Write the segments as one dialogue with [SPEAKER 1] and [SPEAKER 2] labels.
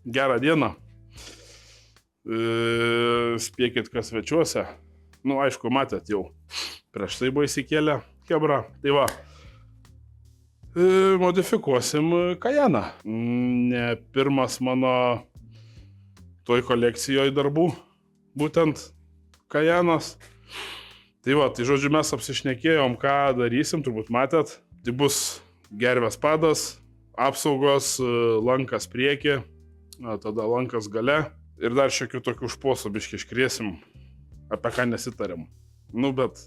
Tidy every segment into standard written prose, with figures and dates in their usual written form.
[SPEAKER 1] Gerą dieną. Spėkit, kas svečiuose. Nu, aišku, matėt jau. Prieš tai buvo įsikėlę Hebra. Tai va. Modifikuosim Kajaną. Ne pirmas mano toj kolekcijoje darbų. Būtent Kajanas. Tai va, tai žodžiu, mes apsišnekėjom, ką darysim, turbūt matėt. Tai bus gervės padas, apsaugos, lankas prieki, tada lankas gale ir dar šiokių tokių užposų biškai iškriesim, apie ką nesitarėm. Nu, bet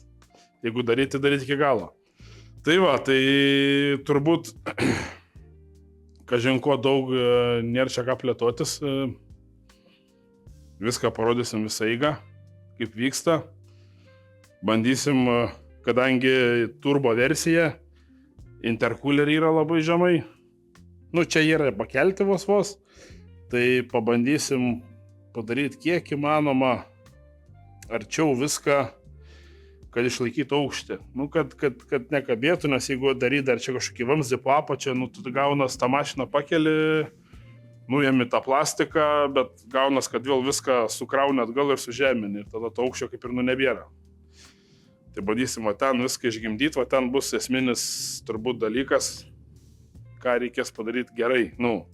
[SPEAKER 1] jeigu daryti iki galo. Tai va, tai turbūt, kažin ko daug nėra čia ką plėtotis, viską parodysim visą eigą, kaip vyksta. Bandysim, kadangi turbo versija, intercooleriai yra labai žemai, nu čia yra pakelti vos, tai pabandysim padaryti kiek įmanoma arčiau viską, kad išlaikytų aukštį. Nu, kad nekabėtų, nes jeigu daryti dar čia kažkokį vamzdį po apačią, nu, tu gaunas tą mašiną pakeli, nuėmi tą plastiką, bet gaunas, kad vėl viską sukrauni atgal ir sužemini ir tada to aukščio kaip ir nebėra. Tai bandysim ten viską išgimdyti, ten bus esminis turbūt dalykas, ką reikės padaryti gerai. Nu,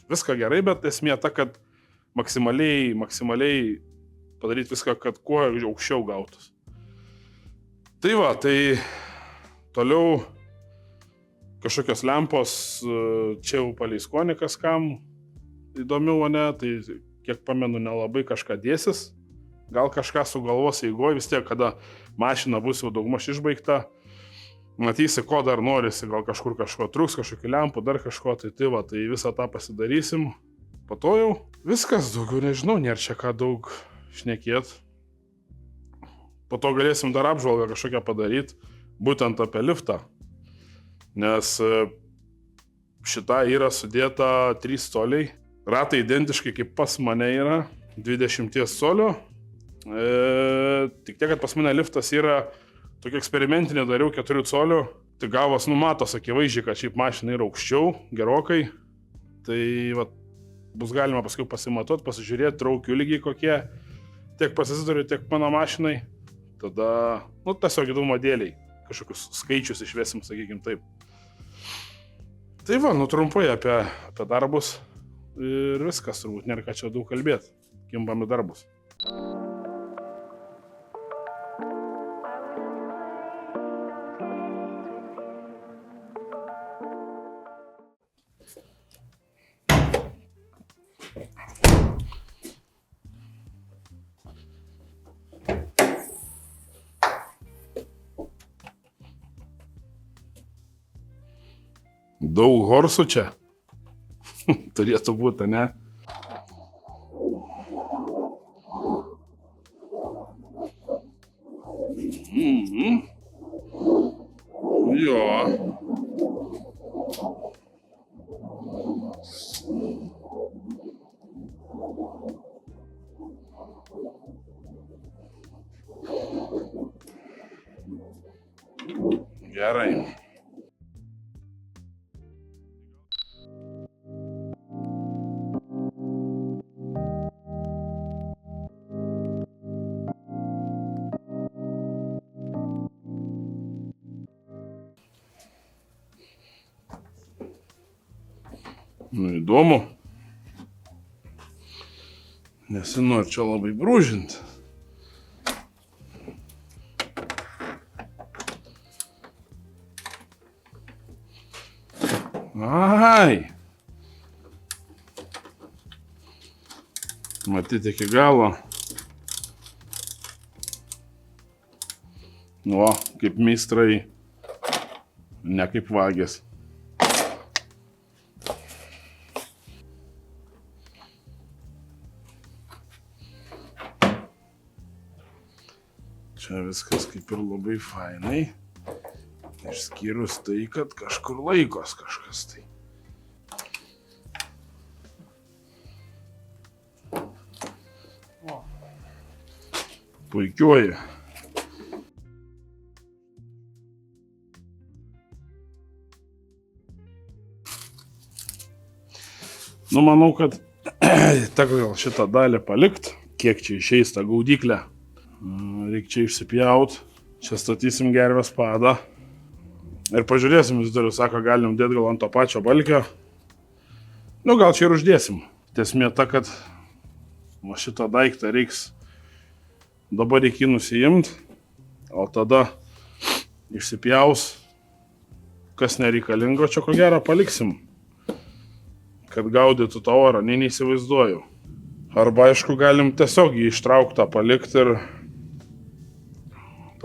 [SPEAKER 1] viską gerai, bet esmė ta, kad maksimaliai padaryti viską, kad kuo aukščiau gautus. Tai va, tai toliau kažkokios lempos, čia jau palei skonį kaskam įdomiau, ne, tai kiek pamenu, nelabai kažką dėsis. Gal kažką sugalvos eigoje, vis tiek, kada mašina bus jau daugmaž išbaigta, matysi, ko dar norisi, gal kažkur kažko trūks, kažkokių lempų, dar kažko, tai va, tai visą tą pasidarysim. Po to jau viskas, daugiau nežinau, nėra čia ką daug šnekėt. Po to galėsim dar apžvalgą kažkokią padaryti, būtent apie liftą, nes šita yra sudėta 3 coliai, ratai identiškai kaip pas mane yra, 20 colio. Tik tiek, kad pas mane liftas yra tokį eksperimentinį dariau 4 colių, tai gavos numatos akivaizdžiai, kad šiaip mašina yra aukščiau, gerokai, tai va, bus galima paskui pasimatuoti, pasižiūrėti traukių lygiai kokie, tiek pasizidoriu, tiek mano mašinai, tada, nu, tiesiog įdomu dėliai, kažkokius skaičius išvesim, sakykim taip. Tai va, nu, trumpai apie darbus ir viskas, turbūt nėra ką čia daug kalbėti, kimbam į darbus. Daug horsų čia turėtų būti, ne? Jo. Gerai. Nu, įdomu. Nesinori čia labai brūžinti. Ai. Matyti iki galo. O, kaip meistrai, ne kaip vagės. Čia viskas kaip ir labai fainai, išskyrus tai, kad kažkur laikos kažkas tai. Puikioji. Nu, manau, kad Tak gal šitą dalį palikt, kiek čia išeis tą gaudyklę. Reikia čia išsipjaut, čia statysim gervės padą. Ir pažiūrėsim, vis dar sako, galim dėti gal ant to pačio balkio. Nu, gal čia ir uždėsim. Tiesmė ta, kad šitą daiktą reiks dabar iki nusiimt, o tada išsipjaus, kas nereikalingo, čia ko gero paliksim, kad gaudytų tą orą, neįsivaizduoju. Arba aišku, galim tiesiog jį ištrauktą palikti ir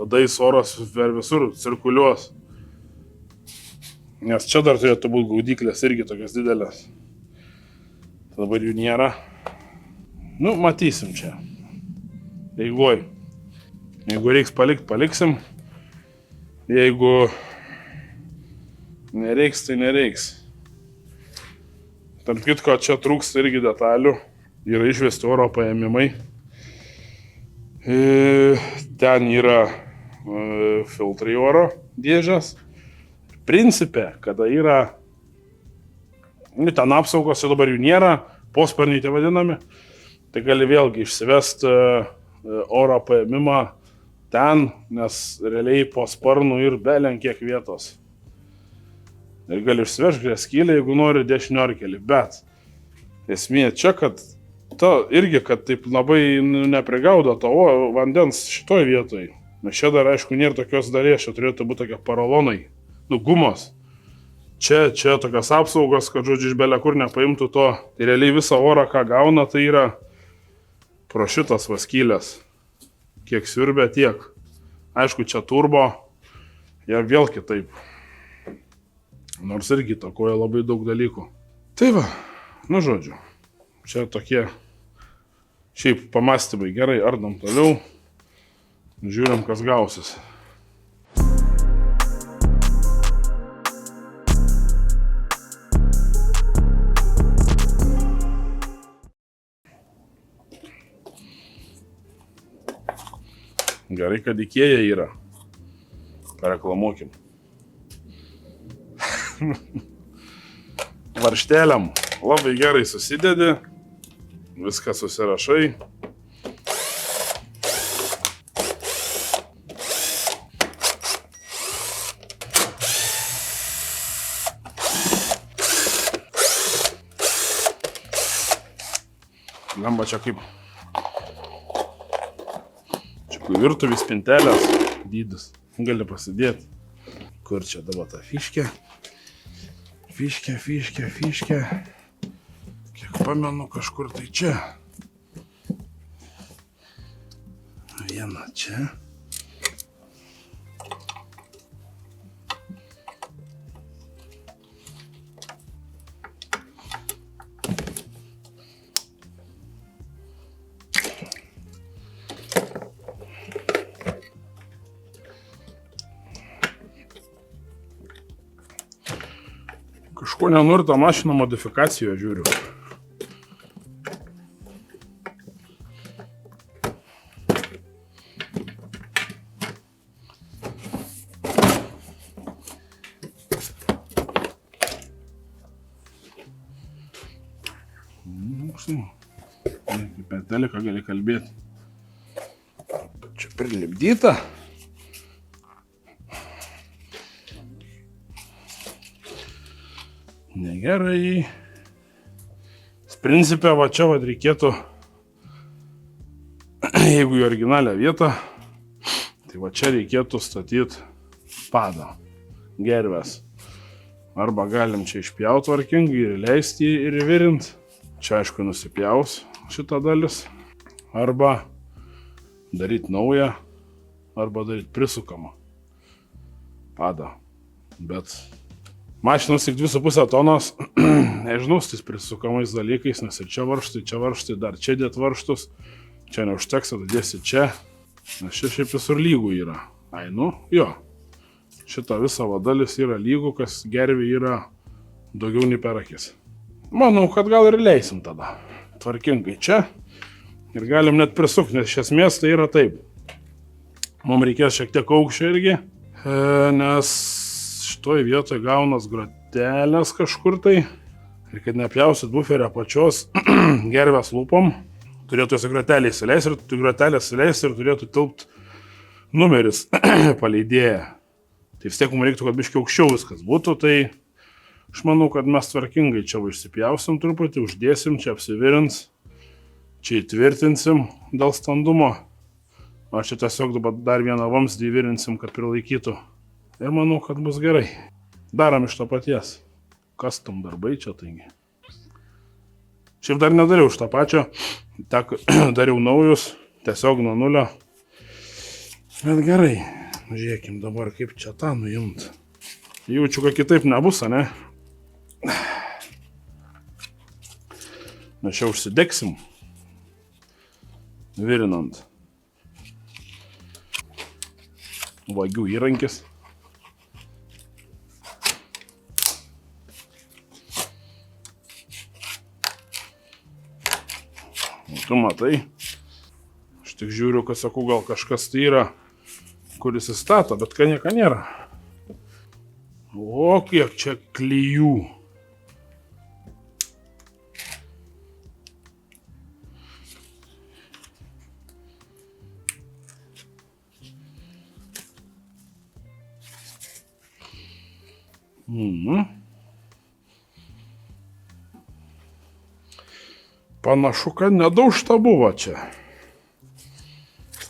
[SPEAKER 1] tada jis oras visur cirkuliuos. Nes čia dar turėtų būti gaudyklės irgi tokios didelės. Dabar jų nėra. Nu, matysim čia. Eigoj. Jeigu reiks palikti, paliksim. Jeigu nereiks, tai nereiks. Tarp kitko, čia trūksta irgi detalių. Yra išvesti oro paėmimai. Ten yra filtrai oro dėžės. Principe, kada yra, ten apsaugos, jau dabar jų nėra, posparniai tie vadinami, tai gali vėlgi išsivesti oro paėmimą ten, nes realiai po sparnų ir belenkiek vietos. Ir gali išsivežti skylę, jeigu nori dešiniorkelį, bet esmė čia, kad irgi, kad taip labai neprigaudo to vandens šitoj vietoj. Nes čia dar, aišku, nėra tokios dalies, čia turėtų būti tokie paralonai, gumos. Čia tokios apsaugos, kad, žodžiu, iš belia kur nepaimtų to. Tai realiai visą orą, ką gauna, tai yra pro šitas vaskylės. Kiek siurbia, tiek. Aišku, čia turbo, jie vėl kitaip. Nors irgi takoja labai daug dalykų. Tai va, nu žodžiu, čia tokie šiaip pamastymai. Gerai, ardom toliau, žiūrim, kas gausis. Gerai, kad Ikėja yra. Pareklamuokim. Varšteliam labai gerai susidedi, viską susirašai. Lemba čia kaip virtuvės spintelės dydis. Gali pasidėti. Kur čia dabar ta fiškė? Fiškė. Kiek pamenu, kažkur tai čia. Viena čia. Kažko nenori tą mašiną modifikacijoje žiūriu. Per teliką gali kalbėti. Čia prilipdyta. Negerai. Principe, va čia va reikėtų, jeigu į originalią vietą, tai va čia reikėtų statyti padą, gerves. Arba galim čia išpjauti tvarkingai ir leisti ir įvirint. Čia aišku nusipjaus šitą dalis. Arba daryti naują, arba daryti prisukamą padą. Bet mašinos tik 2,5 tonos, nežinau, su tais prisukamais dalykais, nes ir čia varžtai, dar čia dėt varžtus, čia neužteks, tada dėsi čia, nes čia šiaip visur lygų yra. Ai, nu, jo, šita visa dalis yra lygų, kas gervi yra daugiau nei per akis. Manau, kad gal ir leisim tada tvarkingai čia ir galim net prisukti, nes iš esmės tai yra taip. Mums reikės šiek tiek aukščio irgi, nes šitoj vietoje gaunas grotelės kažkur tai Ir kad nepjausit buferio pačios gervės lūpom, turėtų jos grotelį įsileis ir grotelę įsileis ir turėtų tilpt numeris paleidėję. Tai vis tiek mums reiktų, kad biškiai aukščiau viskas būtų, tai aš manau, kad mes tvarkingai čia išsipjausim truputį, uždėsim, čia apsivirins, čia įtvirtinsim dėl standumo. O čia tiesiog dar vieną vamzdį įvirinsim, kad prilaikytų. Ir manau, kad bus gerai. Darom iš to paties. Custom darbai čia taigi. Šiaip dar nedariau iš to pačio. Dariau naujus, tiesiog nuo nulio. Bet gerai. Žiūrėkim dabar, kaip čia tą nuimt. Jaučiu, kad kitaip nebus, ne? Mes čia užsidegsim. Virinant. Vagių įrankis. Tu matai. Aš tik žiūriu, kad sakau, gal kažkas tai yra, kuris įstato, bet ką nieko nėra. O kiek čia klijų. Panašu, kad nedaužta buvo čia.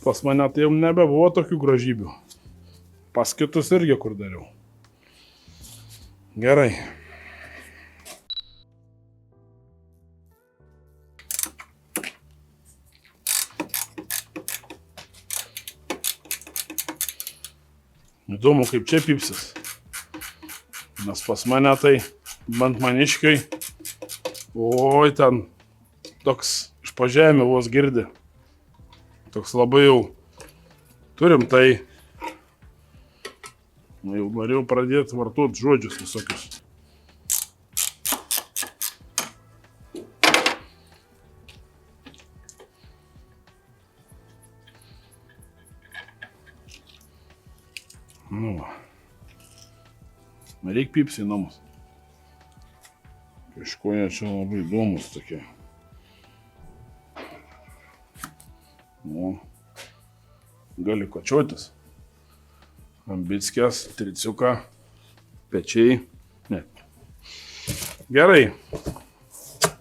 [SPEAKER 1] Pas mane tai jau nebebuvo tokių gražybių. Pas kitus irgi kur dariau. Gerai. Įdomu, kaip čia pypsis. Nes pas mane tai bent maniškai. Oi, ten toks iš pažemė vos girdi. Toks labai jau turim tai. Jau norėjau pradėti vartoti žodžius visokius. Nu, reik pypsi į namus. Kažkoje čia labai įdomus tokie. Nu, gali kočiotis. Ambickės, triciuką, pečiai. Ne. Gerai.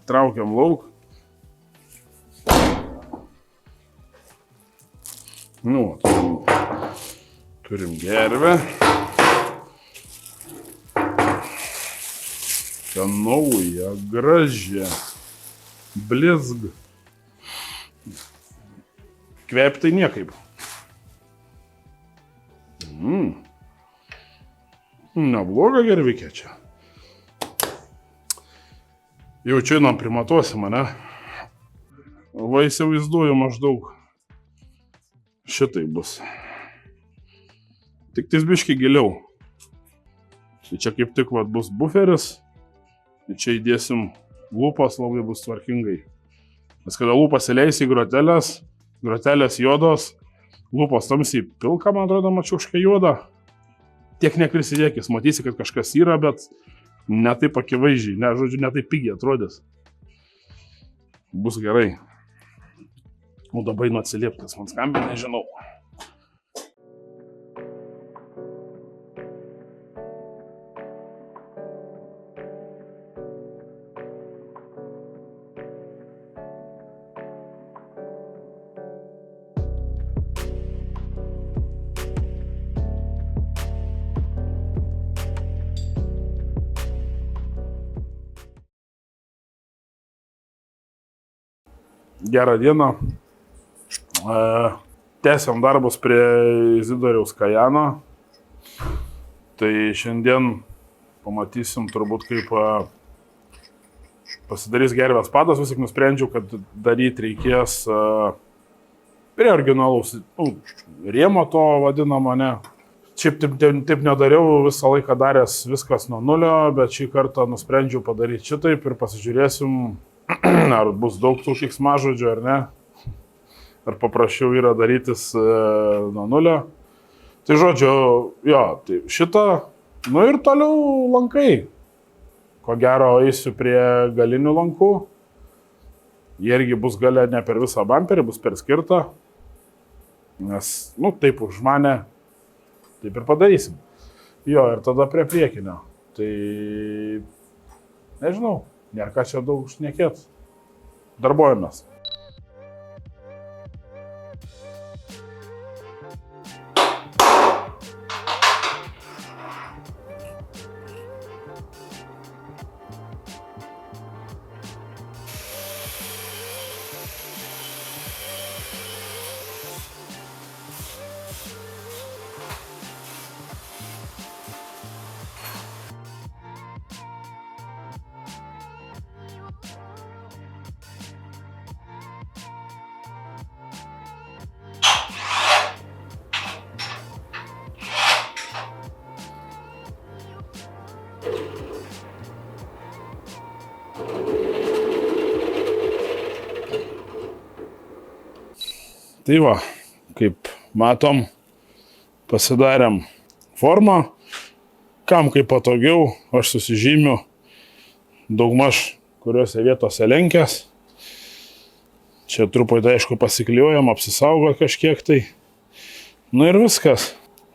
[SPEAKER 1] Traukiam lauk. Nu, turim gervę. Čia nauja, gražia. Blizg. Kvėp tai niekaip. Nebloga gervikė čia. Jau čia einam primatuosim, ne? Va įsivaizduoju maždaug šitai bus. Tik tais biškį giliau. Tai čia kaip tik vat bus buferis. Tai čia įdėsim lūpas, labai bus tvarkingai. Nes kada lūpas įleis į grotelės, grotelės juodos, lūpos tamsiai pilka, man atrodo, mačiau kažką juodą. Tiek neprisidėkis, matysi, kad kažkas yra, bet ne taip akivaizdžiai, ne, žodžiu, ne taip pigiai atrodys. Bus gerai. O dabar einu atsilieptas, man skambina, nežinau. Gerą dieną. Tęsiam darbus prie Izidoriaus Kajano. Tai šiandien pamatysim turbūt, kaip pasidarys gervės padas. Vis tik nusprendžiau, kad daryti reikės prie originalaus rėmo to vadinamo, ne. Šiaip taip nedariau, visą laiką daręs viskas nuo nulio, bet šį kartą nusprendžiau padaryti šitaip ir pasižiūrėsim, ar bus daug tų keiksmažodžių ar ne. Ar paprasčiau yra darytis nuo nulio. Tai žodžiu, jo, tai šitą, nu ir toliau lankai. ko gero eisiu prie galinių lankų. Jie irgi bus galia ne per visą bamperį, bus per skirtą. Nes, taip už mane, taip ir padarysim. Jo, ir tada prie priekinio. Tai, nežinau, nėra ką čia daug šnekėt. Darbuojamės. Tai va, kaip matom, pasidarėm formą, kam kaip patogiau, aš susižymiu daugmaž kuriuose vietose lenkęs. Čia truputį aišku pasikliuojam, apsisaugo kažkiek tai. Ir viskas.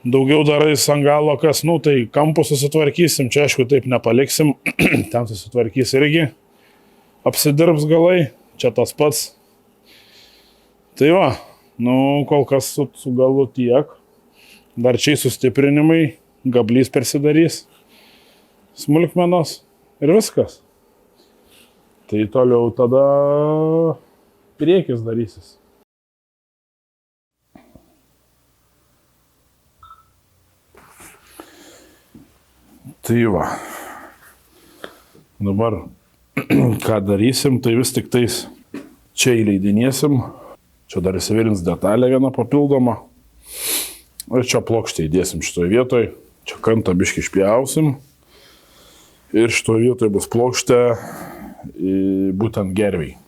[SPEAKER 1] Daugiau darais ant galo kas, tai kampus susitvarkysim, čia aišku taip nepaliksim, ten susitvarkys irgi, apsidirbs galai, čia tas pats. Tai va. Kol kas su galu tiek. Dar čia sustiprinimai, gablys persidarys, smulkmenos ir viskas. Tai toliau tada priekis darysis. Tai va. Dabar, ką darysim, tai vis tik tais čia įleidinėsim. Čia dar įsivirins detalę vieną papildomą. Ir čia plokštę įdėsim šitoje vietoje. Čia kantą biškį išpjausim. Ir šitoje vietoje bus plokštė būtent gerviai.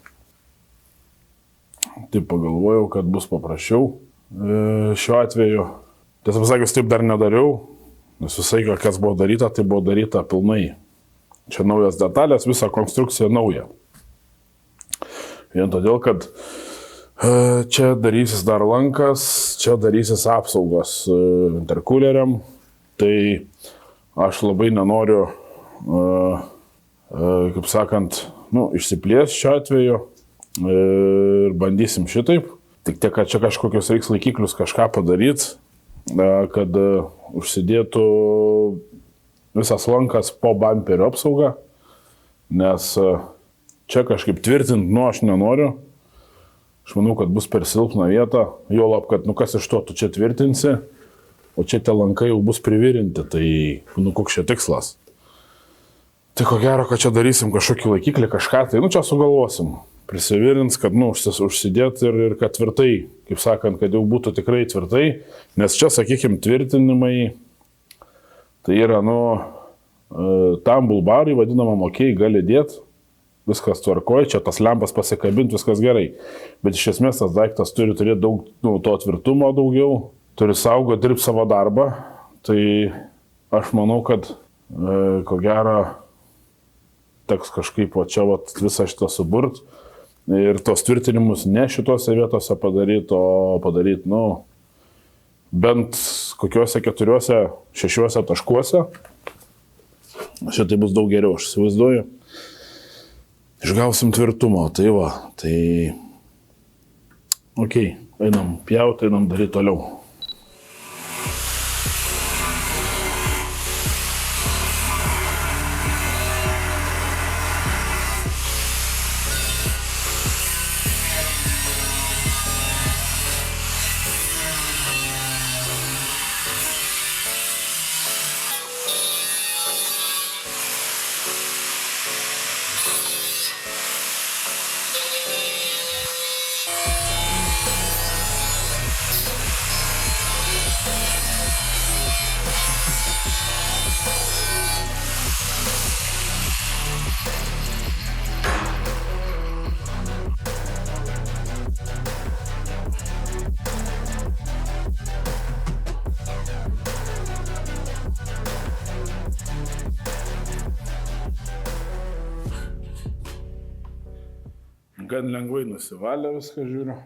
[SPEAKER 1] Taip pagalvojau, kad bus paprasčiau. Šiuo atveju, tiesą pasakius, taip dar nedariau. Nes visai, kas buvo daryta, tai buvo daryta pilnai. Čia naujas detalės, visa konstrukcija nauja. Vien todėl, kad čia darysis dar lankas, čia darysis apsaugos interkuleriam. Tai aš labai nenoriu, kaip sakant, išsiplės šiuo atveju ir bandysim šitaip. Tik tiek, kad čia kažkokius reiks laikiklius kažką padaryti, kad užsidėtų visas lankas po bamperio apsaugą, nes čia kažkaip tvirtinti, aš nenoriu. Aš manau, kad bus per silpna vieta, juolab, kad kas iš to tu čia tvirtinsi, o čia tie lankai jau bus privirinti, tai koks čia tikslas. Tai ko gero, kad čia darysim kažkokį laikiklį, kažką, tai čia sugalvosim. Prisivirins, kad užsidėt ir kad tvirtai, kaip sakant, kad jau būtų tikrai tvirtai, nes čia, sakykime, tvirtinimai, tai yra, tam bulbarai vadinamam, gali dėti. Viskas tvarkoja, čia tas lempas pasikabinti, viskas gerai. Bet iš esmės tas daiktas turi turėti daug to tvirtumo daugiau, turi saugoti, dirbti savo darbą. Tai aš manau, kad ko gero teks kažkaip čia visą šitą suburt ir tos tvirtinimus ne šitose vietose padaryti, o padaryti, bent kokiuose 4-6 taškuose. Šitai bus daug geriau, aš įsivaizduoju. Išgausim tvirtumo, tai va, okei, einam pjauti, einam daryti toliau. gan lengvai nusivalė viską, žiūriu.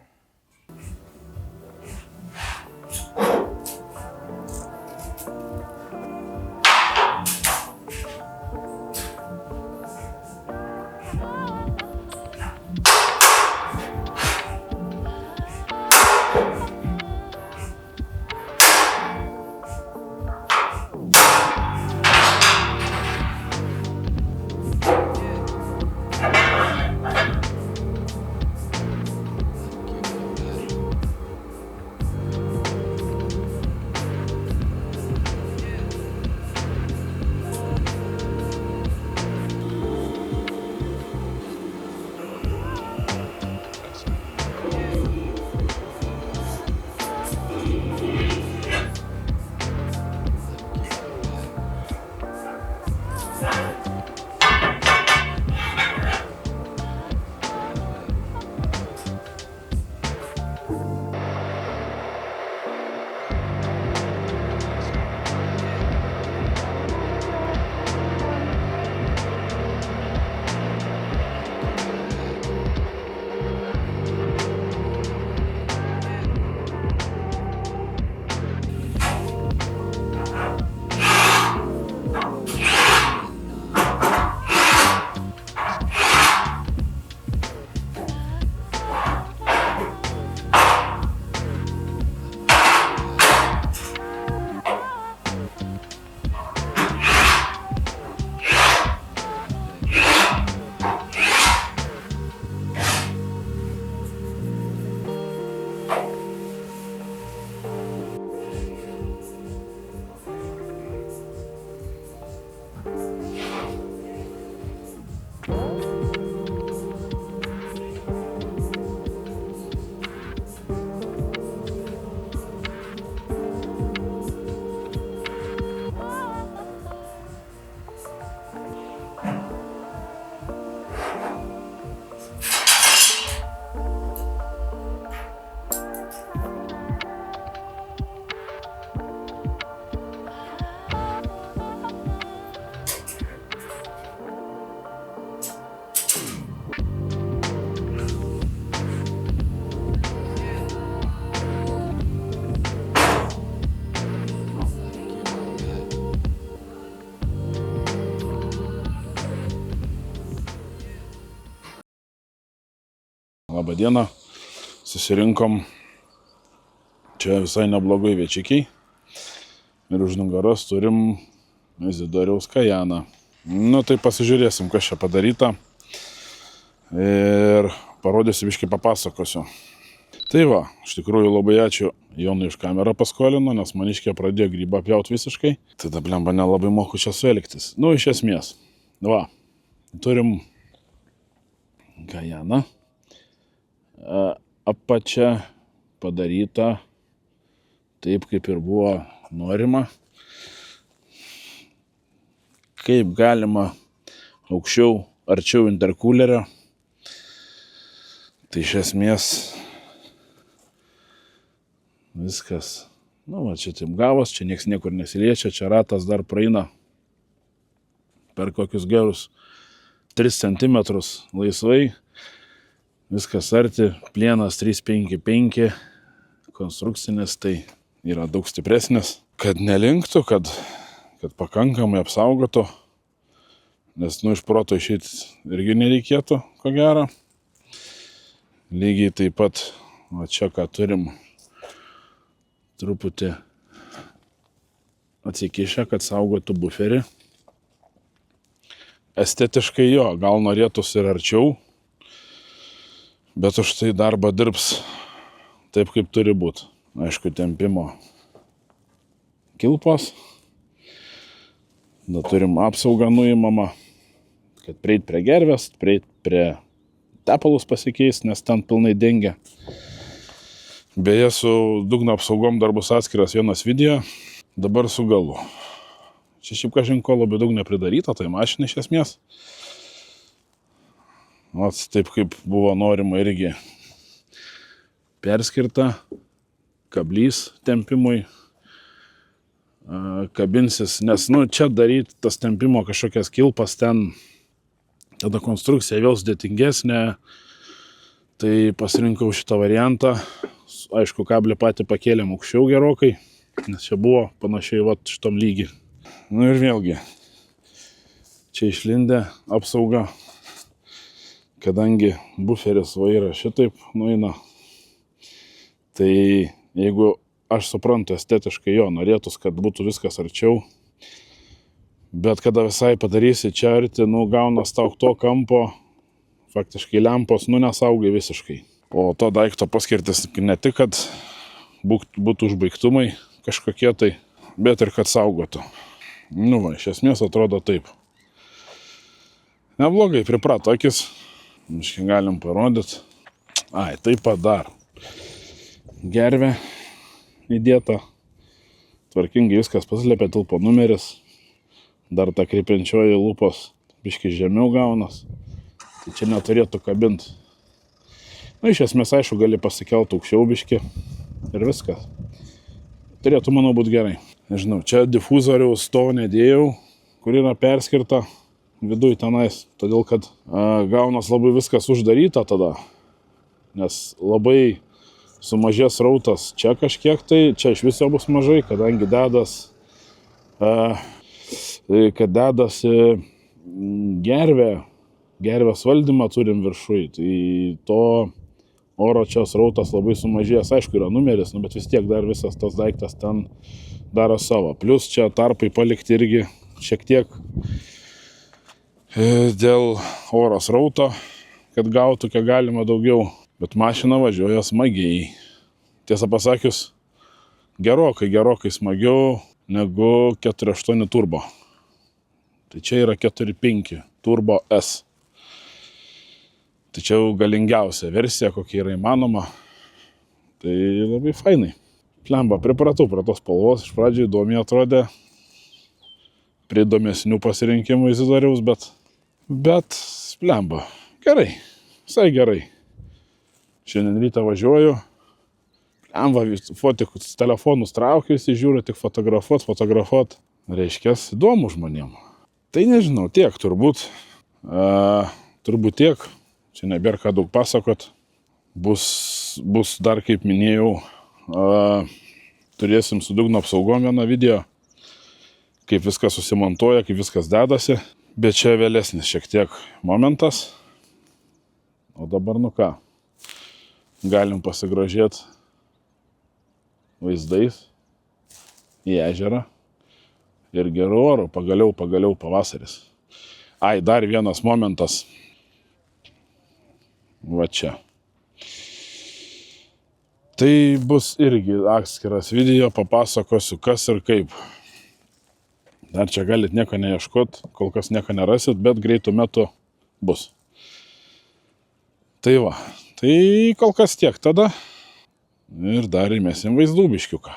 [SPEAKER 1] Labą dieną, susirinkom čia visai neblogai viečikiai ir už nugaros turim Izidoriaus Kajaną. Nu tai pasižiūrėsim, kas čia padaryta ir parodysiu, biškį papasakosiu. Tai va, iš tikrųjų labai ačiū Jonui iš kamerą paskolino, nes maniškė pradėjo grybą pjaut visiškai. Tada blemba nelabai moku čia suelgtis. Nu iš esmės, va, turim Kajaną. Apačia padaryta taip, kaip ir buvo norima. Kaip galima aukščiau, arčiau interkulerio. Tai iš esmės viskas, nu va, čia taip gavos, čia nieks niekur nesiliečia, čia ratas dar praeina per kokius gerus 3 cm laisvai. Viskas arti, plienas 355, konstrukcinis, tai yra daug stipresnis, kad nelinktų, kad pakankamai apsaugotų, nes iš proto išeiti irgi nereikėtų, ko gero. Lygiai taip pat, va čia ką turim, truputį atsikišę, kad saugotų buferį. Estetiškai jo, gal norėtųsi ir arčiau, bet už tai darbą dirbs taip, kaip turi būti. Aišku, tempimo kilpos. Da turim apsaugą nuimamą, kad prieit prie gervės, prieit prie tepalus pasikeis, nes ten pilnai dengia. Beje, su dugno apsaugom dar bus atskiras vienas video. Dabar su galu. Čia šiaip kažin ko labai daug nepridaryta, tai mašina iš esmės. Taip kaip buvo norima irgi perskirta, kablys tempimui kabinsis, nes čia daryti tas tempimo kažkokias kilpas ten, tada konstrukcija vėl sudėtingesnė, Tai pasirinkau šitą variantą. Aišku, kablį patį pakėlėm aukščiau gerokai, nes čia buvo panašiai vat šitom lygi. Nu ir vėlgi, čia išlindė apsauga, kadangi buferis vaira šitaip nueina. Tai jeigu aš suprantu estetiškai jo, norėtus, kad būtų viskas arčiau, bet kada visai padarysi čia arti, nu gaunas tau to kampo, faktiškai lempos, nu nesaugai visiškai. O to daikto paskirtis ne tik, kad būtų užbaigtumai kažkokie tai, bet ir kad saugotų. Nu va, iš esmės atrodo taip. Neblogai, priprato akis. Miškai galim parodyti. Ai, taip pat dar. Gervė įdėta. Tvarkingai viskas paslėpė, tilpo numeris. Dar ta krypiančioji lūpos biški žemiau gaunas. Tai čia neturėtų kabinti. Na, iš esmės, aišku, gali pasikelti aukščiau biški ir viskas. Turėtų, manau, būti gerai. Nežinau, čia difuzoriaus to nedėjau, kur yra perskirta viduj tenais. Todėl, kad gaunas labai viskas uždaryta tada. Nes labai sumažės rautas čia kažkiek tai, čia iš viso bus mažai, kadangi dedasi gervės valdymą turim viršui, tai to oro čia srautas labai sumažės, aišku yra numeris, bet vis tiek dar visas tas daiktas ten daro savo. Plus čia tarpai palikti irgi šiek tiek dėl oro srauto, kad gautų kiek galima daugiau, bet mašina važiuoja smagiai. Tiesą pasakius, gerokai smagiau negu 4.8 turbo. Tai čia yra 4.5 turbo S. Tai čia jau galingiausia versija, kokia yra įmanoma. Tai labai fainai. Plemba, pripratau prie tos spalvos. Iš pradžių įdomiai atrodė. Prie įdomesnių pasirinkimų įsidariaus, bet plemba. Gerai, visai gerai. Šiandien rytą važiuoju. Plemba, fotikus telefonus traukiu, žiūriu tik fotografuot. Reiškias, įdomu žmonėm. Tai nežinau, tiek turbūt. Turbūt tiek. Čia nebėra ką daug pasakot. Bus dar, kaip minėjau, turėsim su dugno apsaugom vieną video, kaip viskas susimontuoja, kaip viskas dedasi. Bet čia vėlesnis šiek tiek momentas. O dabar nu ką, galim pasigrožėti vaizdais į ežerą ir gerų orų, pagaliau pavasaris. Ai, dar vienas momentas. Va čia. Tai bus irgi atskiras video, papasakosiu kas ir kaip. Dar čia galit nieko neieškot, kol kas nieko nerasit, bet greitų metų bus. Tai va, tai kol kas tiek tada. Ir dar įmesim vaizdų biškiuką.